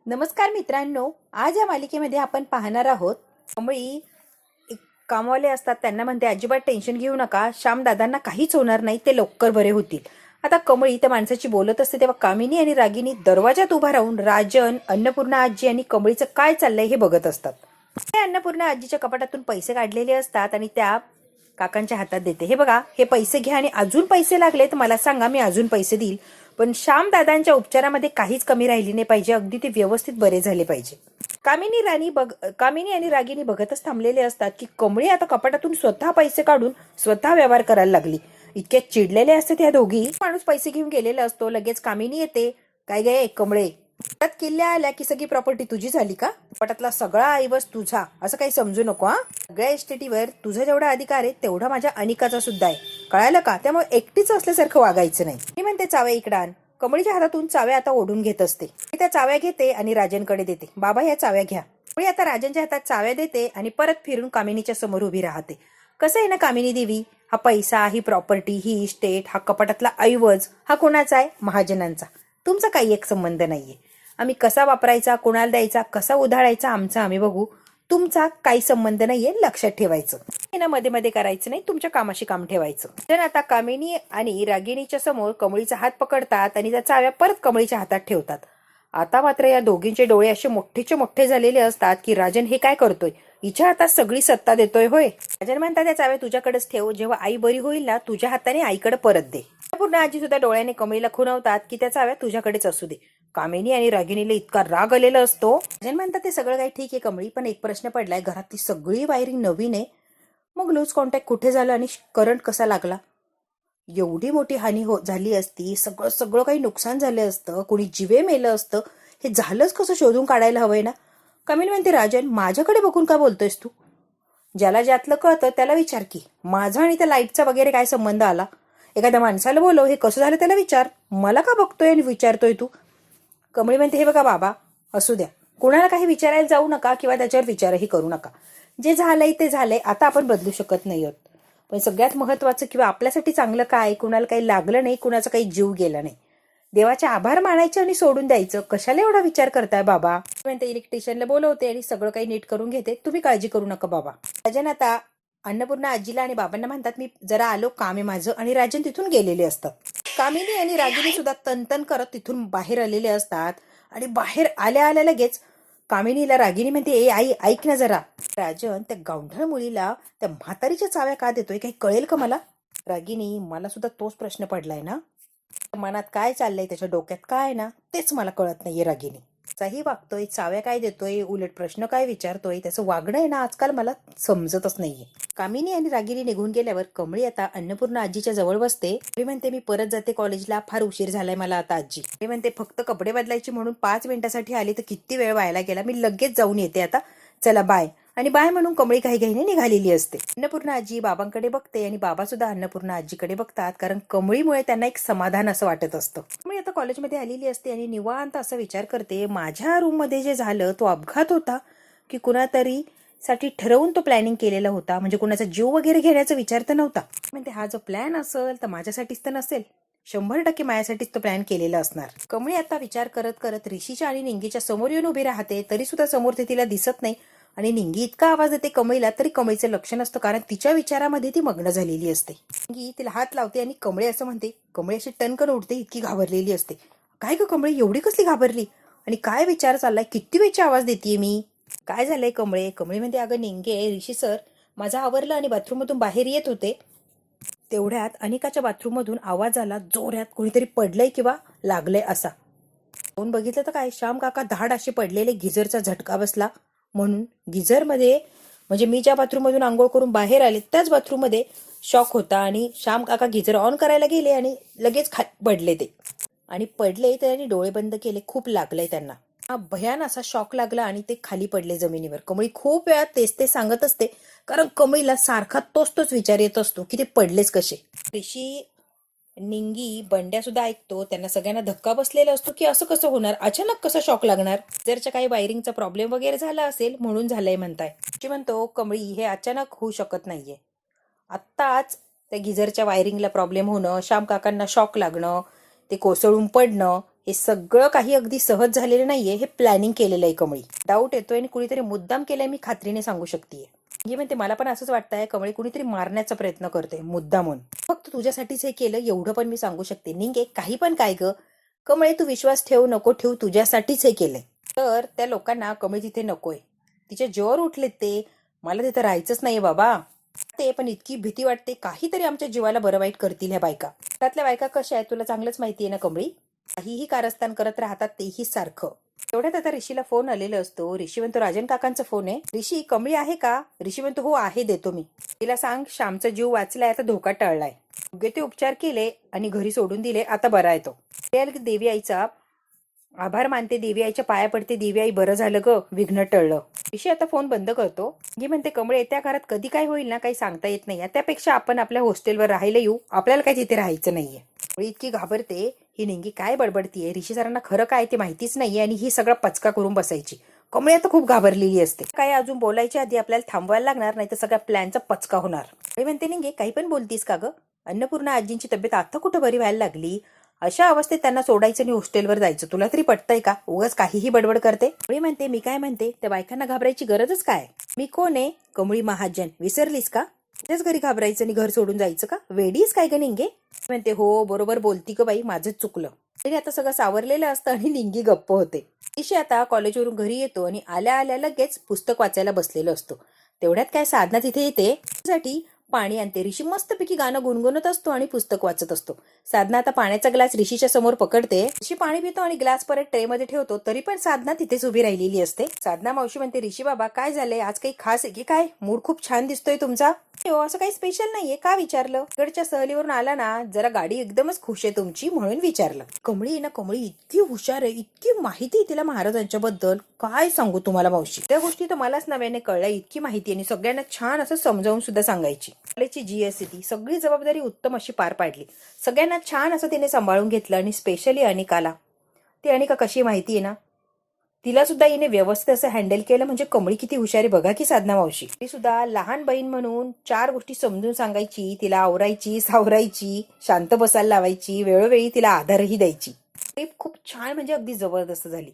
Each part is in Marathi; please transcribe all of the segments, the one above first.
नमस्कार मित्रांनो, आज या मालिकेमध्ये आपण पाहणार आहोत. कमळी एक कामवाले असतात, त्यांना म्हणते अजिबात टेन्शन घेऊ नका, श्यामदादांना काहीच होणार नाही, ते लवकर बरे होतील. आता कमळी त्या माणसाची बोलत असते तेव्हा कामिनी आणि रागिनी दरवाजात उभा राहून राजन, अन्नपूर्णा आजी आणि कमळीचं काय चाललंय हे बघत असतात. ते अन्नपूर्णा आजीच्या कपाटातून पैसे काढलेले असतात आणि त्या काकांच्या हातात देते. हे बघा, हे पैसे घ्या आणि अजून पैसे लागले तर मला सांगा, मी अजून पैसे देईल, पण श्यामदादांच्या उपचारामध्ये काहीच कमी राहिली नाही पाहिजे, अगदी ते व्यवस्थित बरे झाले पाहिजे. कामिनी आणि रागिनी बघतच थांबलेले असतात की कमळी आता कपाटातून स्वतः पैसे काढून स्वतः व्यवहार करायला लागली. इतक्या चिडलेले असतात या दोघी. माणूस पैसे घेऊन गेलेला असतो, लगेच कामिनी येते. काय गे कमळे, त्यात किल्ल्या आल्या की सगळी प्रॉपर्टी तुझी झाली का? कपाटातला सगळा ऐवज तुझा, असं काही समजू नको. हा, सगळ्या एस्टेटीवर तुझा जेवढा अधिकार आहे तेवढा माझ्या अनिकाचा सुद्धा आहे, कळालं का? त्यामुळे एकटीच असल्यासारखं वागायचं नाही. मी म्हणते चाव्या इकडं आण. कमळीच्या हातातून चाव्या आता ओढून घेत असते. मी त्या चाव्या घेते आणि राजनकडे देते. बाबा, या चाव्या घ्या. कमळी आता राजनच्या हातात चाव्या देते आणि परत फिरून कामिनीच्या समोर उभी राहते. कसं आहे ना कामिनी देवी, हा पैसा, ही प्रॉपर्टी, ही इस्टेट, हा कपाटातला ऐवज, हा कोणाचा आहे? महाजनांचा. तुमचा काही एक संबंध नाहीये. आम्ही कसा वापरायचा, कोणाला द्यायचा, कसा उधाळायचा, आमचा आम्ही बघू. तुमचा काही संबंध नाहीये, लक्षात ठेवायचं. ना मध्ये मध्ये करायचं नाही, तुमच्या कामाशी काम ठेवायचं. तर आता कामिनी आणि रागिणीच्या समोर कमळीचा हात पकडतात आणि त्या चाव्या परत कमळीच्या हातात ठेवतात. आता मात्र या दोघींचे डोळे असे मोठेचे मोठे झालेले असतात की राजन हे काय करतोय, हिच्या हातात सगळी सत्ता देतोय होय. राजन म्हणतात त्या चाव्या तुझ्याकडेच ठेव, जेव्हा आई बरी होईल ना तुझ्या हाताने आईकडे परत दे. पूर्ण आजी सुद्धा डोळ्याने कमळीला खुणवतात की त्या चाव्या तुझ्याकडेच असू दे. कामिनी आणि रागिणीला इतका राग आलेला असतो. राजन म्हणतात ते सगळं काही ठीक आहे कमळी, पण एक प्रश्न पडलाय, घरातली सगळी वायरिंग नवीन आहे, मग लूज कॉन्टॅक्ट कुठे झालं आणि करंट कसा लागला? एवढी मोठी हानी झाली असती, सगळं सगळं काही नुकसान झालं असतं, कोणी जीवे मेलं असतं, हे झालंच कसं शोधून काढायला हवंय ना. कामिनी म्हणते राजन, माझ्याकडे बघून का बोलतोयस तू? ज्याला ज्यातलं कळतं त्याला विचार की, माझा आणि त्या लाईटचा वगैरे काय संबंध आला? एखाद्या माणसाला बोलव, हे कसं झालं त्याला विचार, मला का बघतोय आणि विचारतोय तू? कमळी म्हणते हे बघा बाबा, असू द्या, कुणाला काही विचारायला जाऊ नका किंवा त्याच्यावर विचारही करू नका. जे झालंय ते झालंय, आता आपण बदलू शकत नाही आहोत. पण सगळ्यात महत्वाचं किंवा आपल्यासाठी चांगलं काय, कुणाला काही लागलं नाही, कुणाचा काही जीव गेला नाही, देवाचे आभार मानायचे आणि सोडून द्यायचं. कशाला एवढा विचार करताय बाबा? म्हणते इलेक्ट्रिशियनला बोलवते आणि सगळं काही नीट करून घेते, तुम्ही काळजी करू नका बाबा. राजन आता अन्नपूर्णा आजीला आणि बाबांना म्हणतात मी जरा आलो, काम आहे माझं, आणि राजन तिथून गेलेले असतात. कामिनी आणि रागिनी सुद्धा तनतन करत तिथून बाहेर आलेले असतात आणि बाहेर आल्या आल्या लगेच कामिनीला रागिनी म्हणते ए आई ऐक ना जरा, राजन त्या गावढळ मुलीला त्या म्हातारीच्या चाव्या का देतोय, काही कळेल का मला? रागिनी, मला सुद्धा तोच प्रश्न पडलाय ना, मनात काय चाललंय, त्याच्या डोक्यात काय ना, तेच मला कळत नाहीये. रागिनी सही वागतोय, चाव्या काय देतोय, उलट प्रश्न काय विचारतोय, त्याचं वागणं आहे ना आजकाल मला समजतच नाहीये. कामिनी आणि रागिनी निघून गेल्यावर कमळी आता अन्नपूर्णा आजीच्या जवळ बसते. ती म्हणते मी परत जाते कॉलेजला, फार उशीर झालाय मला आता आजी. ती म्हणते फक्त कपडे बदलायचे म्हणून 5 मिनिटासाठी आली तर किती वेळ व्हायला गेला, मी लगेच जाऊन येते आता, चला बाय. आणि बाय म्हणून कमळी काही घाईने निघालेली असते. अन्नपूर्णा आजी बाबांकडे बघते आणि बाबा सुद्धा अन्नपूर्णा आजीकडे बघतात, कारण कमळीमुळे त्यांना एक समाधान असं वाटत असतं. कमळी आता कॉलेजमध्ये आलेली असते आणि निवांत असं विचार करते, माझ्या रूम मध्ये जे झालं तो अपघात होता की कुणातरी साठी ठरवून तो प्लॅनिंग केलेला होता, म्हणजे कुणाचा जीव वगैरे घेण्याचा विचार तर नव्हता. म्हणजे हा जो प्लॅन असेल तर माझ्यासाठीच तर नसेल, 100% माझ्यासाठीच तो प्लॅन केलेला असणार. कमळी आता विचार करत करत ऋषीच्या आणि निंगीच्या समोर येऊन उभी राहते, तरी सुद्धा समोर ते तिला दिसत नाही आणि निंगी इतका आवाज देते कमळीला, तरी कमळीचं लक्ष नसतं, कारण तिच्या विचारामध्ये ती मग्न झालेली असते. निंगी तिला हात लावते आणि कमळी असं म्हणते. कमळी अशी टणकन उठते, इतकी घाबरलेली असते. काय ग कमळी, एवढी कसली घाबरली आणि काय विचार चाललाय, किती वेळची आवाज देतेय मी, काय झालंय कमळे? कमळी म्हणते अगं निंगे, ऋषी सर माझं आवरलं आणि बाथरूम मधून बाहेर येत होते, तेवढ्यात अनिकाच्या बाथरूम मधून आवाज आला जोरात, कोणीतरी पडलंय किंवा लागलंय असा. जाऊन बघितलं तर काय, श्याम काका धाड असे पडलेले, गिझरचा झटका बसला म्हणून. गिझर मध्ये म्हणजे मी ज्या बाथरूम मधून आंघोळ करून बाहेर आले त्याच बाथरूम मध्ये शॉक होता आणि श्याम काका गिझर ऑन करायला गेले आणि लगेच पडले ते, आणि पडले त्यांनी डोळे बंद केले, खूप लागलंय त्यांना. हा भयान असा शॉक लागला आणि ते खाली पडले जमिनीवर. कमळी खूप वेळा तेच ते सांगत असते, कारण कमळीला सारखा तोच विचार येत असतो की ते पडलेच कसे. ऋषी, निंगी, बंड्या सुद्धा ऐकतो, त्यांना सगळ्यांना धक्का बसलेला असतो की असं कसं होणार, अचानक कसं शॉक लागणार, जरच्या काही वायरिंगचा प्रॉब्लेम वगैरे झाला असेल म्हणून झालंय म्हणताय. म्हणतो कमळी हे अचानक होऊ शकत नाहीये, आत्ताच त्या गिझरच्या वायरिंगला प्रॉब्लेम होणं, श्याम काकांना शॉक लागणं, ते कोसळून पडणं, हे सगळं काही अगदी सहज झालेलं नाहीये, हे प्लॅनिंग केलेलं आहे कमळी. डाऊट येतोय आणि कुणीतरी मुद्दाम केलंय, मी खात्रीने सांगू शकते. म्हणते मला पण असंच वाटतंय कमळी कुणीतरी मारण्याचा प्रयत्न करते मुद्दामून. फक्त तुझ्यासाठीच हे केलं एवढं पण मी सांगू शकते. निंगे काही पण काय ग कमळे, तू विश्वास ठेव नको ठेवू, तुझ्यासाठीच हे केलंय. तर त्या लोकांना कमळी तिथे नकोय, तिचे जोर उठलेत ते, मला तिथे राहायचंच नाहीये बाबा. ते पण इतकी भीती वाटते काहीतरी आमच्या जीवाला बरं वाईट करतील ह्या बायका. त्यातल्या बायका कशा आहेत तुला चांगलंच माहितीये ना कमळी, काहीही कारस्थान करत राहतात तेही सारखं. एवढ्यात आता ऋषीला फोन आलेला असतो. ऋषी म्हणतो राजन काकांचा फोन आहे. ऋषी कमळी आहे का? ऋषी म्हणतो हो आहे, देतो मी. तिला सांग श्यामचा जीव वाचलाय, आता धोका टळलाय. योग्य ते उपचार केले आणि घरी सोडून दिले, आता बरा आहे तो. देवी आईचा आभार मानते, देवी आईच्या पाया पडते. देवी आई बरं झालं ग, विघ्न टळलं. ऋषी आता फोन बंद करतो. मी म्हणते कमळे त्या घरात कधी काय होईल ना काही सांगता येत नाही, त्यापेक्षा आपण आपल्या हॉस्टेलवर राहायला येऊ, आपल्याला काय तिथे राहायचं नाहीये. इतकी घाबरते ही निंगी, काय बडबडतीये, ऋषी सरांना खरं काय ते माहितीच नाहीये आणि ही सगळा पचका करून बसायची. कमळी आता खूप घाबरलेली असते. काय अजून बोलायच्या आधी आपल्याला थांबवायला लागणार, नाही तर सगळ्या प्लॅनचा पचका होणार. मी म्हणते निंगे काही पण बोलतीस का ग, अन्नपूर्णा आजींची तब्येत आता कुठं बरी व्हायला लागली, अशा अवस्थेत त्यांना सोडायचं आणि हॉस्टेलवर जायचं, तुला तरी पटतंय का? उगाच काहीही बडबड करते. कमळी म्हणते मी काय म्हणते, त्या बायकांना घाबरायची गरजच काय, मी कोण आहे? कमळी महाजन, विसरलीस का? त्याच घरी घाबरायचं आणि घर सोडून जायचं का? वेडीच काय ग निंगे? म्हणते हो बरोबर बोलती ग बाई, माझंच चुकलं. तरी आता सगळं सावरलेलं असतं आणि निंगी गप्प होते. ऋषी आता कॉलेजवरून घरी येतो आणि आल्या आल्या लगेच पुस्तक वाचायला बसलेलो असतो. तेवढ्यात काय साधना तिथे येते, साठी पाणी आणते. ऋषी मस्तपैकी गाणं गुणगुणत असतो आणि पुस्तक वाचत असतो. साधना आता पाण्याचा ग्लास ऋषीच्या समोर पकडते. ऋषी पाणी पितो आणि ग्लास परत ट्रे मध्ये ठेवतो, तरी पण साधना तिथेच उभी राहिलेली असते. साधना मावशी म्हणते ऋषी बाबा काय झालंय, आज काही खास आहे की काय, मूड खूप छान दिसतोय तुमचा. हो असं काही स्पेशल नाहीये, का विचारलं? इकडच्या सहलीवरून आला ना, जरा गाडी एकदमच खुश आहे तुमची म्हणून विचारलं. कमळी आहे ना, कमळी इतकी हुशार आहे, इतकी माहिती आहे तिला महाराजांच्या बद्दल, काय सांगू तुम्हाला मावशी. त्या गोष्टी तर मलाच नव्याने कळल्या, इतकी माहिती आणि सगळ्यांना छान असं समजावून सुद्धा सांगायची. कॉलेजची जीएससी ती सगळी जबाबदारी उत्तम अशी पार पाडली. सगळ्यांना छान असं तिने सांभाळून घेतलं आणि स्पेशली अनिकाला, ती अनिका कशी माहिती आहे ना, तिला सुद्धा हिने व्यवस्थित असं हँडल केलं. म्हणजे कमळी किती हुशारी बघा की साधना मावशी. ती सुद्धा लहान बहीण म्हणून 4 गोष्टी समजून सांगायची, तिला आवरायची, सावरायची, शांत बसायला लावायची, वेळोवेळी तिला आधारही द्यायची. ट्रिप खूप छान म्हणजे अगदी जबरदस्त झाली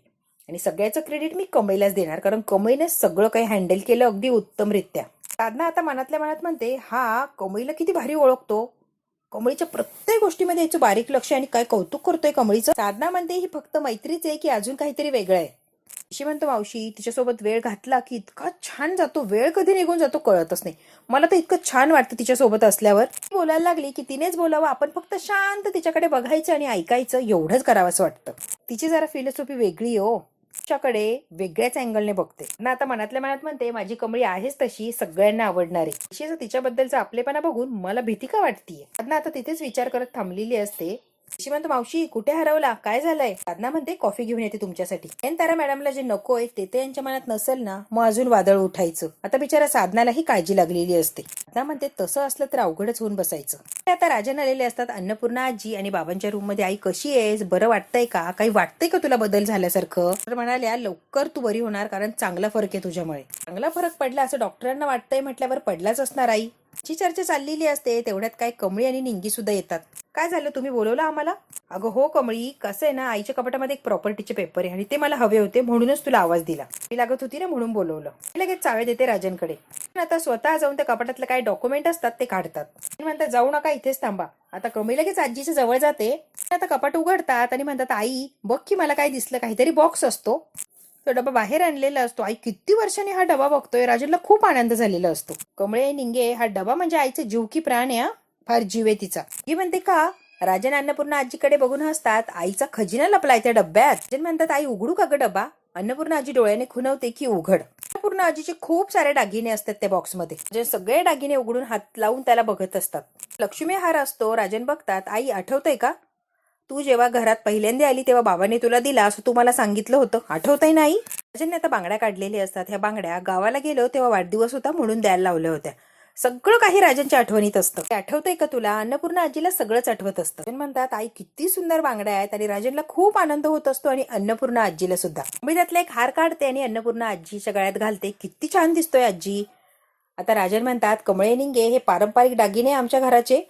आणि सगळ्याचं क्रेडिट मी कमळीलाच देणार, कारण कमळीने सगळं काही हँडल केलं अगदी उत्तमरित्या. साधना आता मनातल्या मनात म्हणते हा कमळीला किती भारी ओळखतो, कमळीच्या प्रत्येक गोष्टीमध्ये याचं बारीक लक्ष आणि काय कौतुक करतोय कमळीचं. साधना म्हणते ही फक्त मैत्रीच आहे की अजून काहीतरी वेगळं आहे. ऋषी म्हणतो मावशी तिच्यासोबत वेळ घातला की इतका छान जातो, वेळ कधी निघून जातो कळतच नाही. मला तर इतकं छान वाटतं तिच्यासोबत असल्यावर. बोलायला लागली की तिनेच बोलावं, आपण फक्त शांत तिच्याकडे बघायचं आणि ऐकायचं, एवढंच करावं असं वाटतं. तिची जरा फिलॉसॉफी वेगळी हो, तिच्याकडे वेगळ्याच अँगलने बघते ना. आता मनातल्या मनात म्हणते माझी कमळी आहेच तशी, सगळ्यांना आवडणारी. विशेष तिच्याबद्दलचा आपलेपणा बघून मला भीती का वाटतीये. साधना आता तिथेच विचार करत थांबलेली असते. ऋषी म्हणतो मावशी कुठे हरवला, काय झालंय? साधना म्हणते कॉफी घेऊन येते तुमच्यासाठी. तारा मॅडमला जे नकोय ते यांच्या मनात नसेल ना, मग अजून वादळ उठायचं. आता बिचारा साधनालाही काळजी लागलेली असते. साधना म्हणते तसं असलं तर अवघडच होऊन बसायचं. आता राजन आलेले असतात. अन्नपूर्णा आजी आणि बाबांच्या रूम मध्ये आई कशी आहेस, बरं वाटतंय का, काही वाटतंय का तुला बदल झाल्यासारखं? तर म्हणाल्या लवकर तू बरी होणार, कारण चांगला फरक आहे तुझ्यामुळे. चांगला फरक पडला असं डॉक्टरांना वाटतंय म्हटल्यावर पडलाच असणार आई. ची चर्चा चाललेली असते. तेवढ्यात काय कमळी आणि निंगी सुद्धा येतात. काय झालं, तुम्ही बोलवलं आम्हाला? अगं हो कमळी, कसं आहे ना, आईच्या कपाटामध्ये एक प्रॉपर्टीचे पेपर आहे आणि ते मला हवे होते म्हणूनच तुला आवाज दिला. मी लागत होती ना म्हणून बोलवलं. लगेच चावे देते राजनकडे. आता स्वतः जाऊन त्या कपाटातले काय डॉक्युमेंट असतात ते काढतात. म्हणतात जाऊ नका, इथेच थांबा. आता कमळी लगेच आजीच्या जवळ जाते. आता कपाट उघडतात आणि म्हणतात आई बघ की मला काय दिसलं, काहीतरी बॉक्स असतो, तो डबा बाहेर आणलेला असतो. आई किती वर्षांनी हा डबा बघतोय. राजनला खूप आनंद झालेला असतो. कमळे निंगे हा डबा म्हणजे आईचे जीव की प्राण आहे, फार जीव आहे तिचा. ही म्हणते का? राजन अन्नपूर्णा आजीकडे बघून हसतात. आईचा खजिना लपलाय त्या डब्यात. राजन म्हणतात आई उघडू का ग डबा? अन्नपूर्णा आजी डोळ्याने खुणवते की उघड. अन्नपूर्णा आजीचे खूप सारे दागिने असतात त्या बॉक्समध्ये. जे सगळे दागिने उघडून हात लावून त्याला बघत असतात. लक्ष्मी हार असतो. राजन बघतात आई आठवतंय का, तू जेव्हा घरात पहिल्यांदा आली तेव्हा बाबांनी तुला दिला असं तू मला सांगितलं होतं, आठवतंय ना आई? राजनने आता बांगड्या काढलेल्या असतात. ह्या बांगड्या गावाला गेलो तेव्हा वाढदिवस होता म्हणून द्यायला लावल्या होत्या. सगळं काही राजनच्या आठवणीत असतं. ते आठवतंय का तुला? अन्नपूर्णा आजीला सगळंच आठवत असतं. राजन म्हणतात आई किती सुंदर बांगड्या आहेत आणि राजनला खूप आनंद होत असतो आणि अन्नपूर्णा आजीला सुद्धा. मी त्यातला एक हार काढते आणि अन्नपूर्णा आजीच्या गळ्यात घालते. किती छान दिसतोय आजी. आता राजन म्हणतात कमळे निंगे हे पारंपरिक दागिने आमच्या घराचे,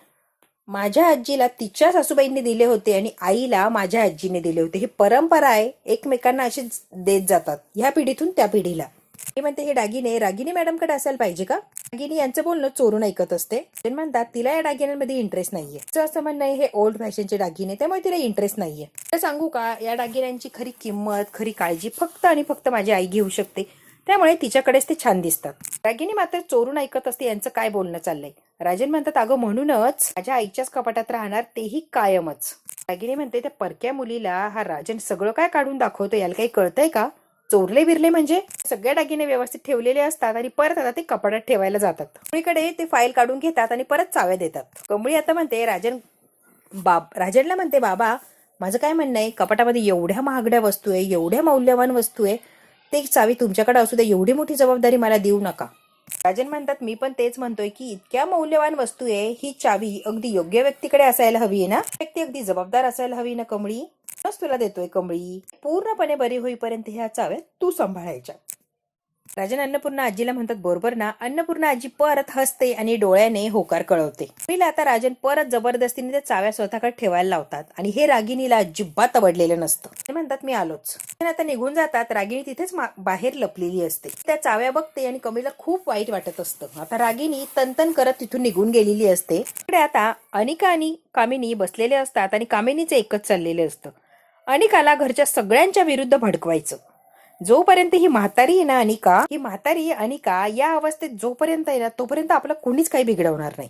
माझ्या आजीला तिच्या सासूबाईंनी दिले होते आणि आईला माझ्या आजीने दिले होते. ही परंपरा आहे, एकमेकांना अशीच देत जातात ह्या पिढीतून त्या पिढीला. हे म्हणते हे दागिने रागिनी मॅडमकडे असायला पाहिजे का? रागिनी यांचं बोलणं चोरून ऐकत असते. ते म्हणतात तिला या दागिन्यांमध्ये इंटरेस्ट नाहीये. असं म्हणणं आहे हे ओल्ड फॅशनचे दागिने, त्यामुळे तिला इंटरेस्ट नाहीये. तर सांगू का, या दागिन्यांची खरी किंमत, खरी काळजी फक्त आणि फक्त माझी आई घेऊ शकते. त्यामुळे तिच्याकडेच ते छान दिसतात. रागिनी मात्र चोरून ऐकत असते यांचं काय बोलणं चाललंय. राजन म्हणतात अगं म्हणूनच माझ्या आईच्याच कपाटात राहणार, तेही कायमच. रागिनी म्हणते त्या परक्या मुलीला हा राजन सगळं काय काढून दाखवतो, याला काही कळतंय का? चोरले बिरले म्हणजे सगळ्या दागिने व्यवस्थित ठेवलेले असतात आणि परत आता ते कपाटात ठेवायला जातात. कमळीकडे ते फाईल काढून घेतात आणि परत चाव्या देतात. कमळी आता म्हणते राजनला म्हणते बाबा माझं काय म्हणणं आहे, कपाटामध्ये एवढ्या महागड्या वस्तू आहे, एवढ्या मौल्यवान वस्तू आहे, ते चावी तुमच्याकडे असू दे, एवढी मोठी जबाबदारी मला देऊ नका. राजन म्हणतात मी पण तेच म्हणतोय की इतक्या मौल्यवान वस्तू आहे, ही चावी अगदी योग्य व्यक्तीकडे असायला हवी आहे ना, व्यक्ती अगदी जबाबदार असायला हवी ना कमळी. तुला देतोय कमळी, पूर्णपणे बरी होईपर्यंत ह्या चाव्या तू सांभाळायच्या. राजन अन्नपूर्णा आजीला म्हणतात बरोबर ना. अन्नपूर्णा आजी परत हसते आणि डोळ्याने होकार कळवते. कमळीला आता राजन परत जबरदस्तीने त्या चाव्या स्वतःकडे ठेवायला लावतात आणि हे रागिनीला अजिबात आवडलेलं नसतं. ते म्हणतात मी आलोच. आता निघून जातात. रागिनी तिथेच बाहेर लपलेली असते. त्या चाव्या बघते आणि कमळीला खूप वाईट वाटत असतं. आता रागिनी तनतन करत तिथून निघून गेलेली असते. इकडे आता अनिका आणि कामिनी बसलेले असतात आणि कामिनीचं एकच चाललेलं असतं, अनिकाला घरच्या सगळ्यांच्या विरुद्ध भडकवायचं. जोपर्यंत ही म्हातारी अनिका या अवस्थेत जोपर्यंत आहे ना, तोपर्यंत आपलं कोणीच काही बिघडवणार नाही.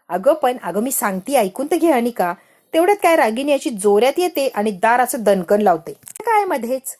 अगं मी सांगते ऐकून तर घे अनिका. तेवढ्यात काय रागिनी अशी जोऱ्यात येते आणि दार असं दणकन लावते. काय मध्येच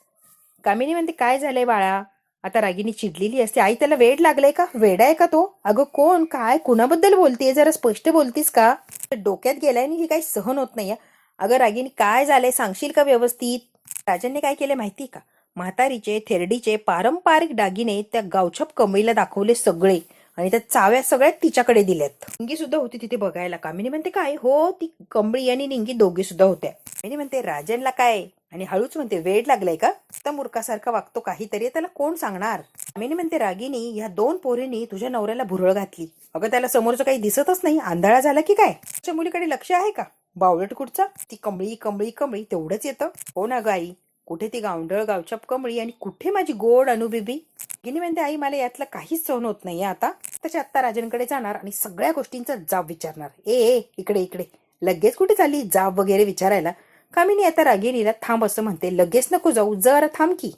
कामिनी म्हणते काय झालंय बाळा. आता रागिनी चिडलेली असते. आई त्याला वेड लागलंय का? वेड आहे का तो? अगं कोण, काय, कुणाबद्दल बोलतीये, जरा स्पष्ट बोलतीस का? डोक्यात गेलाय आणि हे काही सहन होत नाहीये. अगं रागिनी काय झालंय सांगशील का व्यवस्थित? राजनने काय केले माहिती का, म्हातारीचे थेरडीचे पारंपरिक दागिने त्या गावछाप कमळीला दाखवले सगळे आणि त्या चाव्या सगळ्यात तिच्याकडे दिल्यात. निंगी सुद्धा होती तिथे बघायला. कामिनी म्हणते काय हो, ती कमळी आणि निंगी दोघी सुद्धा होत्या. कामिनी म्हणते राजनला काय, आणि हळूच म्हणते वेड लागलंय का? त्या मूर्खासारखा वागतो काहीतरी, त्याला कोण सांगणार? कामिनी म्हणते रागिनी ह्या दोन पोरींनी तुझ्या नवऱ्याला भुरळ घातली. अगं त्याला समोरचं काही दिसतच नाही, आंधळा झाला की काय? तुझ्या मुलीकडे लक्ष आहे का? बावळट कुठचा, ती कमळी कमळी कमळी तेवढंच येतं. हो ना गाई, कुठे ती गावंढळ गावछाप कमळी आणि कुठे माझी गोड अनुबिबी? गिनी म्हणते आई मला यातलं काहीच सहन होत नाहीये. आता त्याच्या आत्ता राजनकडे जाणार आणि सगळ्या गोष्टींचा जाब विचारणार. ए इकडे इकडे, लगेच कुठे चालली जाब वगैरे विचारायला? कामिनी आता रागिनीला थांब असं म्हणते. लगेच नको जाऊ, जरा थांब की.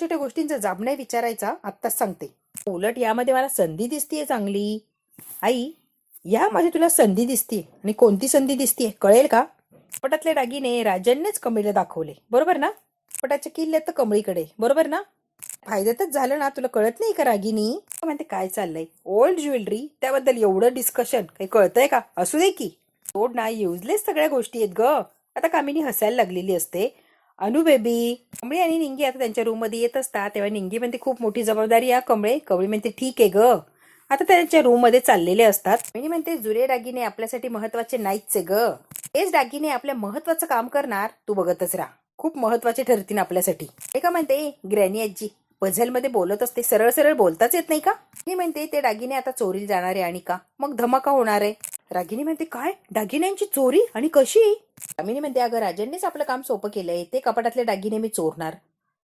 छोट्या गोष्टींचा जाब नाही विचारायचा, आत्ताच सांगते. उलट यामध्ये मला संधी दिसतीये चांगली. आई यामध्ये तुला संधी दिसतीये, आणि कोणती संधी दिसतीये कळेल का? पटातले दागिने राजननेच कमळीला दाखवले, बरोबर ना? पटाच्या किल्ल्यात तर कमळीकडे, बरोबर ना? फायद्यातच झालं ना, तुला कळत नाही का रागिनी? म्हणते काय चाललंय, ओल्ड ज्वेलरी त्याबद्दल एवढं डिस्कशन, काही कळतंय का? असू दे की, सोड ना, युजलेस सगळ्या गोष्टी आहेत ग. आता कामिनी हसायला लागलेली असते. अनु बेबी, कमळी आणि निंगी आता त्यांच्या रूम मध्ये येत असतात. तेव्हा निंगी म्हणते खूप मोठी जबाबदारी या कमळी. कमळी म्हणते ठीक आहे ग. आता त्यांच्या रूम मध्ये चाललेले असतात. कमळी म्हणते जुने दागिने आपल्यासाठी महत्वाचे नाहीच आहे ग. हेच दागिने आपल्या महत्वाचं काम करणार, तू बघतच राहा. खूप महत्वाचे ठरतील आपल्यासाठी. हे का म्हणते ग्रॅनी आजी पझल मध्ये बोलत असते. सरळ सरळ बोलताच येत नाही का? मी म्हणते ते दागिने आता चोरीला जाणार आहे आणि का मग धमाका होणार आहे. रागिनी म्हणते काय दागिन्यांची चोरी, आणि कशी? कामिनी म्हणते अगं राजननेच आपलं काम सोपं केलंय. ते कपाटातले दागिने मी चोरणार,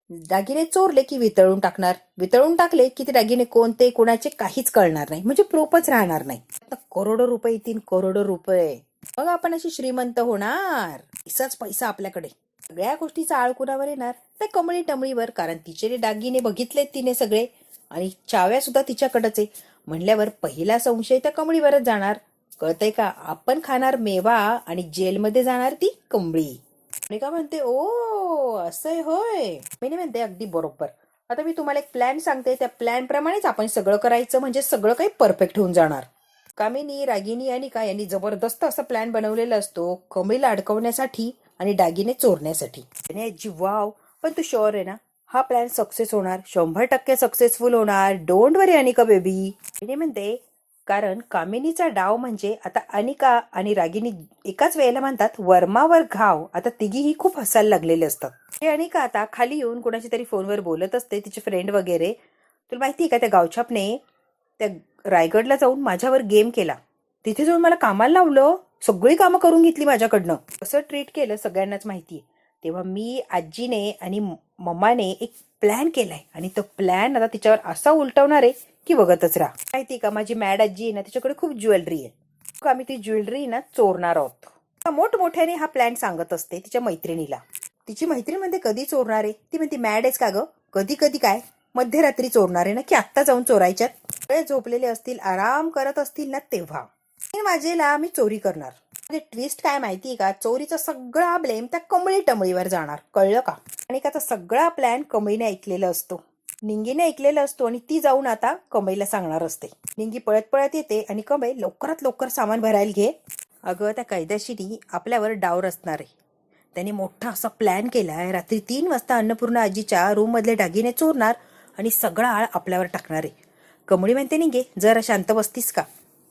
दागिने चोरले की वितळून टाकणार, वितळून टाकले की ते दागिने कोणते कोणाचे काहीच कळणार नाही, म्हणजे प्रूफच राहणार नाही. करोडो रुपये येतील, करोडो रुपये. मग आपण अशी श्रीमंत होणार. पैसाच पैसा आपल्याकडे. सगळ्या गोष्टीचा आळ कुणावर येणार? त्या कमळी टमळीवर, कारण तिचे दागिने बघितलेत तिने सगळे आणि चाव्या सुद्धा तिच्याकडेच आहे म्हणल्यावर पहिला संशय त्या कमळीवरच जाणार. कळतंय का? आपण खाणार मेवा आणि जेलमध्ये जाणार ती कमळी. का म्हणते ओ असं होय. मी म्हणते अगदी बरोबर. आता मी तुम्हाला एक प्लॅन सांगते, त्या प्लॅन प्रमाणेच आपण सगळं करायचं, म्हणजे सगळं काही परफेक्ट होऊन जाणार. कामिनी, रागिनी आणि का यांनी जबरदस्त असा प्लॅन बनवलेला असतो कमळीला अडकवण्यासाठी आणि दागिने चोरण्यासाठी. जी वाव, पण तू शुअर आहे ना हा प्लॅन सक्सेस होणार? 100% सक्सेसफुल होणार. Don't worry Anika baby. म्हणते कारण कामिनीचा डाव म्हणजे आता अनिका आणि रागिनी एकाच वेळेला म्हणतात वर्मावर घाव. आता तिघीही खूप हसायला लागलेले असतात. हे अनिका आता खाली येऊन कोणाची तरी फोनवर बोलत असते, तिचे फ्रेंड वगैरे. तुला माहितीये का त्या गावछापने त्या रायगडला जाऊन माझ्यावर गेम केला, तिथे जाऊन मला कामाला लावलं. सगळी कामं करून घेतली माझ्याकडनं. कसं ट्रीट केलं सगळ्यांनाच माहिती आहे. तेव्हा मी, आजीने आणि मम्माने एक प्लॅन केलाय आणि तो प्लॅन आता तिच्यावर असा उलटवणार आहे की बघतच राहा. माहिती का, माझी मॅड आजी आहे ना, तिच्याकडे खूप ज्वेलरी आहे. आम्ही ती ज्वेलरी ना चोरणार आहोत. मोठमोठ्याने हा प्लॅन सांगत असते तिच्या मैत्रिणीला. तिची मैत्रीण म्हणते कधी चोरणार आहे? ती म्हणते मॅड आहेस का ग? कधी कधी काय, मध्यरात्री चोरणार आहे ना की आत्ता जाऊन चोरायच्यात? सगळे झोपलेले असतील, आराम करत असतील ना, तेव्हा 3 वाजेला मी चोरी करणार. ट्विस्ट काय माहितीये का, चोरीचा सगळा ब्लेम त्या कमळी टमळीवर जाणार. कळलं का? आणि त्याचा सगळा प्लॅन कमळीने ऐकलेला असतो, निंगीने ऐकलेला असतो आणि ती जाऊन आता कमळीला सांगणार असते. निंगी पळत पळत येते आणि कमळी लवकरात लवकर सामान भरायला घे. अगं त्या कैद्याशीनी आपल्यावर डाव रचणार आहे. त्यांनी मोठा असा प्लॅन केलाय. रात्री 3 वाजता अन्नपूर्णा आजीच्या रूम मधले दागिने चोरणार आणि सगळा आळ आपल्यावर टाकणार आहे. कमळी म्हणते निंगे, जरा शांत बसतीस का?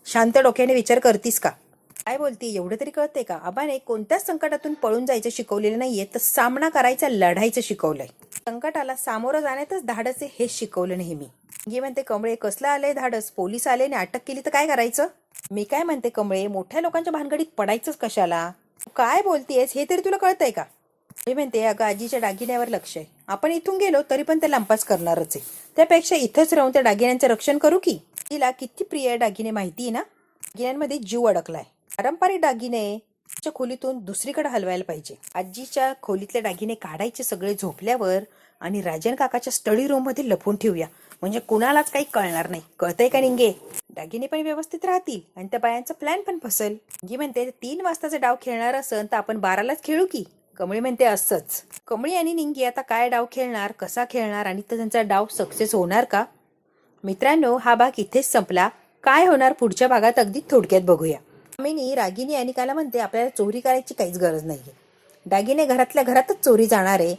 शांत डोक्याने विचार करतीस का? काय बोलती? एवढं तरी कळतंय का? आबाने कोणत्याच संकटातून पळून जायचं शिकवलेलं नाहीये, तर सामना करायचा, लढायचं शिकवलंय. संकटाला सामोरं जाण्यातच धाडस आहे हे शिकवलं नेहमी. निंगी म्हणते कमळे, कसलं आलंय धाडस? पोलीस आले आणि अटक केली तर काय करायचं? मी काय म्हणते कमळे, मोठ्या लोकांच्या भानगडीत पडायचंच कशाला? काय बोलतेस हे तरी तुला कळतंय का? मी म्हणते अगं आजीच्या दागिन्यावर लक्ष आहे. आपण इथून गेलो तरी पण ते लंपास करणारच आहे. त्यापेक्षा इथंच राहून त्या दागिन्यांचं रक्षण करू की. तिला किती प्रिय दागिने माहिती आहे ना. दागिन्यांमध्ये जीव अडकलाय. पारंपरिक दागिने खोलीतून दुसरीकडे हलवायला पाहिजे. आजीच्या खोलीतले दागिने काढायचे सगळे झोपल्यावर आणि राजन काकाच्या स्टडी रूम मध्ये लपवून ठेवूया, म्हणजे कुणालाच काही कळणार नाही. कळतंय का निंगे? दागिने पण व्यवस्थित राहतील आणि त्या बायांचा प्लॅन पण फसेल. निंगी म्हणते 3 वाजताचा डाव खेळणार असन तर आपण 12लाच खेळू की. कमळी म्हणते असंच. कमळी आणि निंगी आता काय डाव खेळणार, कसा खेळणार आणि त्यांचा डाव सक्सेस होणार का? मित्रांनो, हा भाग इथेच संपला. काय होणार पुढच्या भागात अगदी थोडक्यात बघूया. कामिनी रागिनी अनिकाला म्हणते आपल्याला चोरी करायची काहीच गरज नाहीये. दागिने घरातल्या घरातच चोरी जाणार आहे.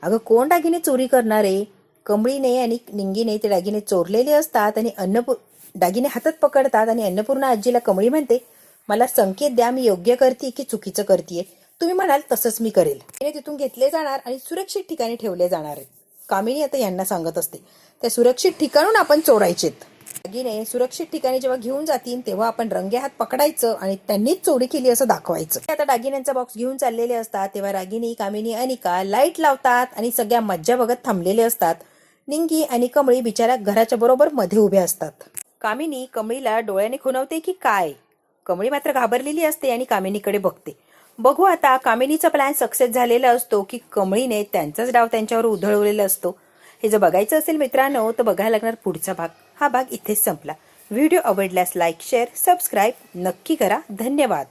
अगं कोण दागिने चोरी करणार आहे? कमळीने आणि निंगीने ते दागिने चोरलेले असतात आणि दागिने हातात पकडतात आणि अन्नपूर्णा आजीला कमळी म्हणते मला संकेत द्या, मी योग्य करते की चुकीचं करतेय. तुम्ही म्हणाल तसंच मी करेल. तिथून घेतले जाणार आणि सुरक्षित ठिकाणी ठेवले जाणार आहेत. कामिनी आता यांना सांगत असते त्या सुरक्षित ठिकाणून आपण चोरायचेत. दागिने सुरक्षित ठिकाणी जेव्हा घेऊन जातील तेव्हा आपण रंगे हात पकडायचं आणि त्यांनीच चोरी केली असं दाखवायचं. आता दागिन्यांचा बॉक्स घेऊन चाललेले असतात तेव्हा रागिनी, कामिनी, अनिका लाईट लावतात आणि सगळ्या मज्जा बघत थांबलेले असतात. निंगी आणि कमळी बिचारा घराच्या बरोबर मध्ये उभे असतात. कामिनी कमळीला डोळ्याने खुणवते की काय. कमळी मात्र घाबरलेली असते आणि कामिनीकडे बघते. बघू आता कामिनीचा प्लॅन सक्सेस झालेला असतो की कमळीने त्यांचाच डाव त्यांच्यावर उधळवलेला असतो. हे जर बघायचं असेल मित्रांनो तर बघायला लागणार पुढचा भाग. हा भाग इथेच संपला. व्हिडिओ आवडल्यास लाईक, शेअर, सबस्क्राईब नक्की करा. धन्यवाद.